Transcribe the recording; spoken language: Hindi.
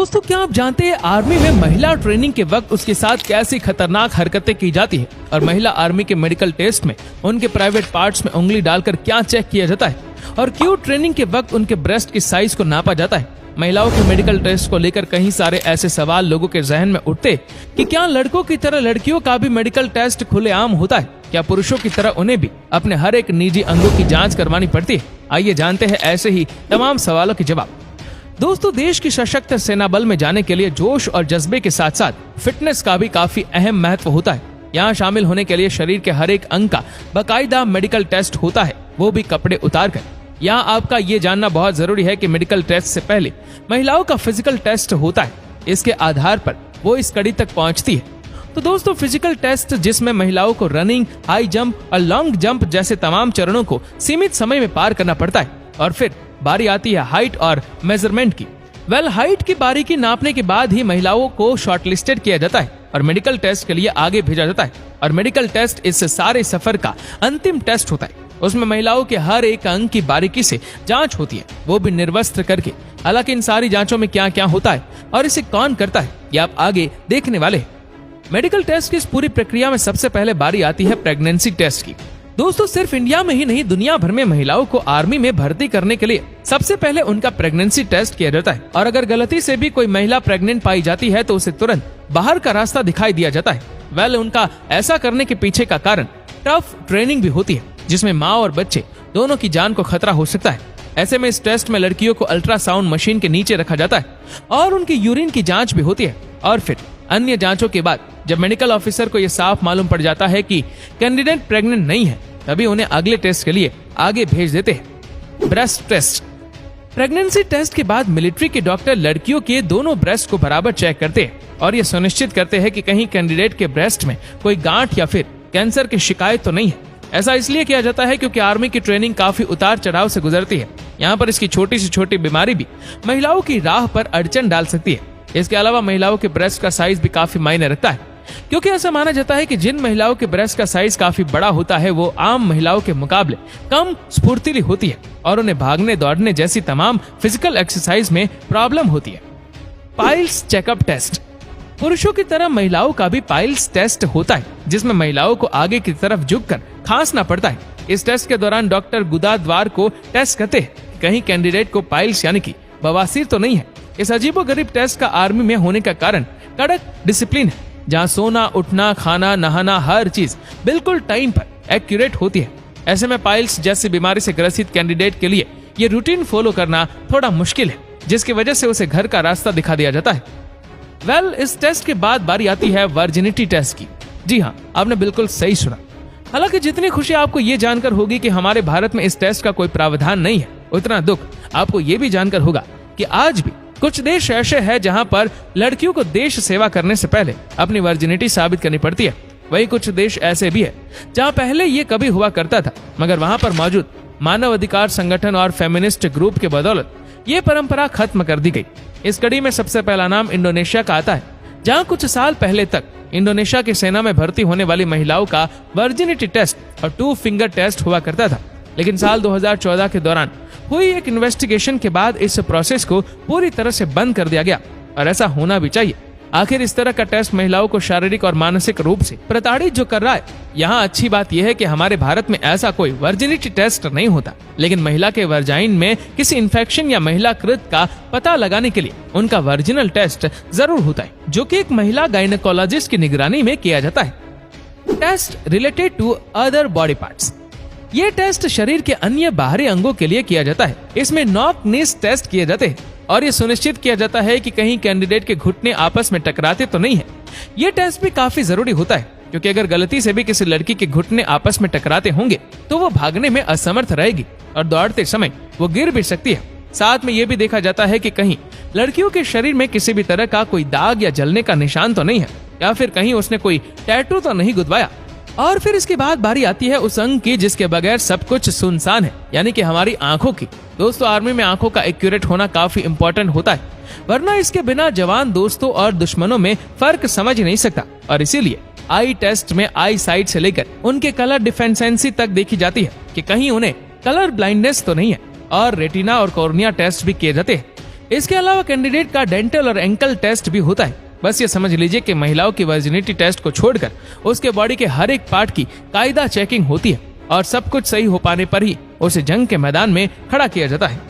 दोस्तों, क्या आप जानते हैं आर्मी में महिला ट्रेनिंग के वक्त उसके साथ कैसी खतरनाक हरकतें की जाती है और महिला आर्मी के मेडिकल टेस्ट में उनके प्राइवेट पार्ट्स में उंगली डालकर क्या चेक किया जाता है और क्यों ट्रेनिंग के वक्त उनके ब्रेस्ट की साइज को नापा जाता है। महिलाओं के मेडिकल टेस्ट को लेकर कई सारे ऐसे सवाल लोगों के जहन में उठते कि क्या लड़कों की तरह लड़कियों का भी मेडिकल टेस्ट खुलेआम होता है, क्या पुरुषों की तरह उन्हें भी अपने हर एक निजी अंगों की जांच करवानी पड़ती है। आइए जानते हैं ऐसे ही तमाम सवालों के जवाब। दोस्तों, देश की सशक्त सेना बल में जाने के लिए जोश और जज्बे के साथ साथ फिटनेस का भी काफी अहम महत्व होता है। यहाँ शामिल होने के लिए शरीर के हर एक अंग का बाकायदा मेडिकल टेस्ट होता है, वो भी कपड़े उतार कर। यहाँ आपका ये जानना बहुत जरूरी है कि मेडिकल टेस्ट से पहले महिलाओं का फिजिकल टेस्ट होता है। इसके आधार पर वो इस कड़ी तक पहुँचती है। तो दोस्तों, फिजिकल टेस्ट जिसमें महिलाओं को रनिंग, हाई जंप और लॉन्ग जंप जैसे तमाम चरणों को सीमित समय में पार करना पड़ता है। और फिर बारी आती है हाइट और मेजरमेंट की। हाइट की बारीकी नापने के बाद ही महिलाओं को शॉर्टलिस्टेड किया जाता है और मेडिकल टेस्ट के लिए आगे भेजा जाता है। और मेडिकल टेस्ट इस सारे सफर का अंतिम टेस्ट होता है। उसमें महिलाओं के हर एक अंग की बारीकी से जांच होती है, वो भी निर्वस्त्र करके। हालांकि इन सारी जांचों में क्या क्या होता है और इसे कौन करता है, ये आप आगे देखने वाले हैं। मेडिकल टेस्ट की इस पूरी प्रक्रिया में सबसे पहले बारी आती है प्रेगनेंसी टेस्ट की। दोस्तों, सिर्फ इंडिया में ही नहीं, दुनिया भर में महिलाओं को आर्मी में भर्ती करने के लिए सबसे पहले उनका प्रेगनेंसी टेस्ट किया जाता है। और अगर गलती से भी कोई महिला प्रेग्नेंट पाई जाती है तो उसे तुरंत बाहर का रास्ता दिखाई दिया जाता है। उनका ऐसा करने के पीछे का कारण टफ ट्रेनिंग भी होती है, जिसमें माँ और बच्चे दोनों की जान को खतरा हो सकता है। ऐसे में इस टेस्ट में लड़कियों को अल्ट्रासाउंड मशीन के नीचे रखा जाता है और उनकी यूरिन की जांच भी होती है। और फिर अन्य जांचों के बाद जब मेडिकल ऑफिसर को यह साफ मालूम पड़ जाता है कि कैंडिडेट प्रेग्नेंट नहीं है, तभी उन्हें अगले टेस्ट के लिए आगे भेज देते हैं। Breast test. प्रेगनेंसी टेस्ट के बाद मिलिट्री के डॉक्टर लड़कियों के दोनों ब्रेस्ट को बराबर चेक करते हैं और ये सुनिश्चित करते हैं कि कहीं कैंडिडेट के ब्रेस्ट में कोई गांठ या फिर कैंसर की शिकायत तो नहीं है। ऐसा इसलिए किया जाता है क्योंकि आर्मी की ट्रेनिंग काफी उतार चढ़ाव से गुजरती है। यहाँ पर इसकी छोटी से छोटी बीमारी भी महिलाओं की राह पर अड़चन डाल सकती है। इसके अलावा महिलाओं के ब्रेस्ट का साइज भी काफी मायने रखता है, क्योंकि ऐसा माना जाता है कि जिन महिलाओं के ब्रेस्ट का साइज काफी बड़ा होता है वो आम महिलाओं के मुकाबले कम स्फूर्तिली होती है और उन्हें भागने दौड़ने जैसी तमाम फिजिकल एक्सरसाइज में प्रॉब्लम होती है। Piles checkup test. पुरुषों की तरह महिलाओं का भी पाइल्स टेस्ट होता है, जिसमें महिलाओं को आगे की तरफ झुककर खांसना पड़ता है। इस टेस्ट के दौरान डॉक्टर गुदा द्वार को टेस्ट करते हैं, कहीं कैंडिडेट को पाइल्स यानी कि बवासीर तो नहीं है। इस अजीबोगरीब टेस्ट का आर्मी में होने का कारण कड़क डिसिप्लिन है, जहाँ सोना, उठना, खाना, नहाना, हर चीज बिल्कुल टाइम पर एक्यूरेट होती है। ऐसे में पाइल्स जैसी बीमारी से ग्रसित कैंडिडेट के लिए ये रूटीन फॉलो करना थोड़ा मुश्किल है, जिसकी वजह से उसे घर का रास्ता दिखा दिया जाता है। इस टेस्ट के बाद बारी आती है वर्जिनिटी टेस्ट की। जी हाँ, आपने बिल्कुल सही सुना। हालांकि जितनी खुशी आपको ये जानकर होगी कि हमारे भारत में इस टेस्ट का कोई प्रावधान नहीं है, उतना दुख आपको ये भी जानकर होगा कि आज भी कुछ देश ऐसे हैं जहां पर लड़कियों को देश सेवा करने से पहले अपनी वर्जिनिटी साबित करनी पड़ती है। वही कुछ देश ऐसे भी है जहां पहले ये कभी हुआ करता था, मगर वहां पर मौजूद मानव अधिकार संगठन और फेमिनिस्ट ग्रुप के बदौलत ये परंपरा खत्म कर दी गई। इस कड़ी में सबसे पहला नाम इंडोनेशिया का आता है, जहां कुछ साल पहले तक इंडोनेशिया की सेना में भर्ती होने वाली महिलाओं का वर्जिनिटी टेस्ट और 2 फिंगर टेस्ट हुआ करता था। लेकिन साल 2014 के दौरान हुई एक इन्वेस्टिगेशन के बाद इस प्रोसेस को पूरी तरह से बंद कर दिया गया, और ऐसा होना भी चाहिए। आखिर इस तरह का टेस्ट महिलाओं को शारीरिक और मानसिक रूप से प्रताड़ित जो कर रहा है। यहाँ अच्छी बात यह है कि हमारे भारत में ऐसा कोई वर्जिनिटी टेस्ट नहीं होता, लेकिन महिला के वर्जाइन में किसी इन्फेक्शन या महिला कृत का पता लगाने के लिए उनका वर्जिनल टेस्ट जरूर होता है, जो कि एक महिला गायनेकोलॉजिस्ट की निगरानी में किया जाता है। Test related to other body parts. ये टेस्ट शरीर के अन्य बाहरी अंगों के लिए किया जाता है। इसमें नॉक नीस टेस्ट किए जाते हैं और ये सुनिश्चित किया जाता है कि कहीं कैंडिडेट के घुटने आपस में टकराते तो नहीं है। ये टेस्ट भी काफी जरूरी होता है, क्योंकि अगर गलती से भी किसी लड़की के घुटने आपस में टकराते होंगे तो वो भागने में असमर्थ रहेगी और दौड़ते समय वो गिर भी सकती है। साथ में ये भी देखा जाता है कि कहीं लड़कियों के शरीर में किसी भी तरह का कोई दाग या जलने का निशान तो नहीं है, या फिर कहीं उसने कोई टैटू तो नहीं गुदवाया। और फिर इसके बाद बारी आती है उस अंग की जिसके बगैर सब कुछ सुनसान है, यानी कि हमारी आंखों की। दोस्तों, आर्मी में आंखों का एक्यूरेट होना काफी इम्पोर्टेंट होता है, वरना इसके बिना जवान दोस्तों और दुश्मनों में फर्क समझ नहीं सकता। और इसीलिए आई टेस्ट में आई साइट से लेकर उनके कलर डिफेंसेंसी तक देखी जाती है कि कहीं उन्हें कलर ब्लाइंडनेस तो नहीं है। और रेटिना और कॉर्निया टेस्ट भी किए जाते हैं। इसके अलावा कैंडिडेट का डेंटल और एंकल टेस्ट भी होता है। बस ये समझ लीजिए कि महिलाओं की वर्जिनिटी टेस्ट को छोड़कर उसके बॉडी के हर एक पार्ट की कायदा चेकिंग होती है और सब कुछ सही हो पाने पर ही उसे जंग के मैदान में खड़ा किया जाता है।